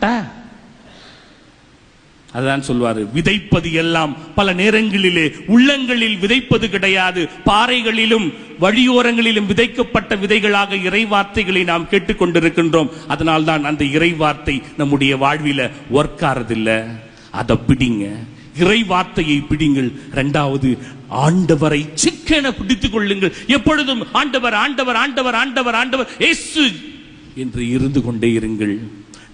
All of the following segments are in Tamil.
சாப்பிட்டா? அதான் சொல்வாரு, விதைப்பது எல்லாம் பல நேரங்களிலே உள்ளங்களில் விதைப்பது கிடையாது, பாறைகளிலும் வழியோரங்களிலும் விதைக்கப்பட்ட விதைகளாக இறை வார்த்தைகளை நாம் கேட்டுக்கொண்டிருக்கின்றோம். அதனால் தான் அந்த இறை வார்த்தை நம்முடைய வாழ்வில ஒர்க் ஆறதில்லை. அதை பிடிங்க, இறை வார்த்தையை பிடிங்கள். இரண்டாவது, ஆண்டவரை சிக்கென பிடித்துக் கொள்ளுங்கள். எப்பொழுதும் ஆண்டவர் ஆண்டவர் ஆண்டவர் ஆண்டவர் ஆண்டவர் இயேசு என்று இருந்து கொண்டே இருங்கள்.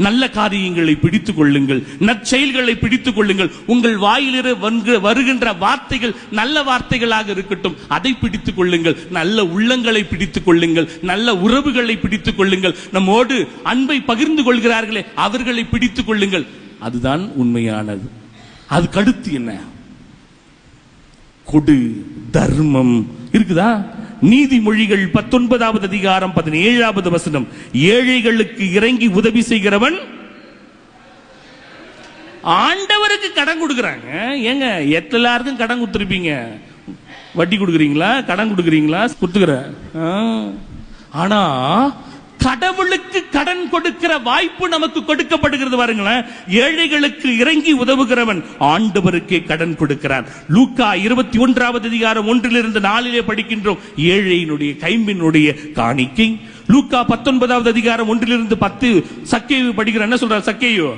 நல்ல காரியங்களை பிடித்துக் கொள்ளுங்கள், நற்செயல்களை பிடித்துக் கொள்ளுங்கள். உங்கள் வாயிலிருந்து வருகின்ற வார்த்தைகள் நல்ல வார்த்தைகளாக இருக்கட்டும், அதை பிடித்துக் கொள்ளுங்கள். நல்ல உள்ளங்களை பிடித்துக் கொள்ளுங்கள், நல்ல உறவுகளை பிடித்துக் கொள்ளுங்கள். நம்மோடு அன்பை பகிர்ந்து கொள்கிறார்களே, அவர்களை பிடித்துக் கொள்ளுங்கள். அதுதான் உண்மையானது. அதுக்கடுத்து என்ன? கொடு, தர்மம் இருக்குதா? நீதிமொழிகள் 19வது அதிகாரம் 17வது வசனம், ஏழைகளுக்கு இறங்கி உதவி செய்கிறவன் ஆண்டவருக்கு கடன் கொடுக்கிறாங்க. ஏங்க, எல்லாருக்கும் கடன் கொடுத்துருப்பீங்க. வட்டி கொடுக்குறீங்களா? கடன் கொடுக்குறீங்களா? கொடுத்துக்கிற. ஆனா கடவுளுக்கு கடன் கொடுக்கிற வாய்ப்பு நமக்கு கொடுக்கப்படுகிறது. பாருங்களேன், ஏழைகளுக்கு இறங்கி உதவுகிறவன் ஆண்டவருக்கே கடன் கொடுக்கிறான். லூக்கா 21வது அதிகாரம் 1-4 படிக்கின்றோம் ஏழையினுடைய கைம்பினுடைய காணிக்கை. லூக்கா 19வது அதிகாரம் 1-10 சக்கேயு படிக்கிற. என்ன சொல்றார் சக்கேயு?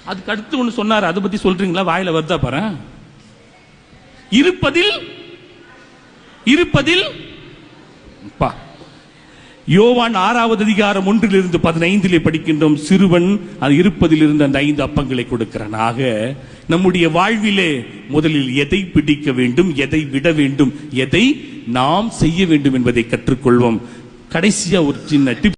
அதுக்கு அடுத்து ஒண்ணு சொன்னார், அதை பத்தி சொல்றீங்களா? வாயில வருதா பாரு. இருப்பதில் யோவான் 6வது அதிகாரம் 1-15 படிக்கின்றோம். சிறுவன் அது இருப்பதில் இருந்து அந்த 5 அப்பங்களை கொடுக்கிறான். ஆக நம்முடைய வாழ்விலே முதலில் எதை பிடிக்க வேண்டும், எதை விட வேண்டும், எதை நாம் செய்ய வேண்டும் என்பதை கற்றுக்கொள்வோம். கடைசியா ஒரு சின்ன டிப்.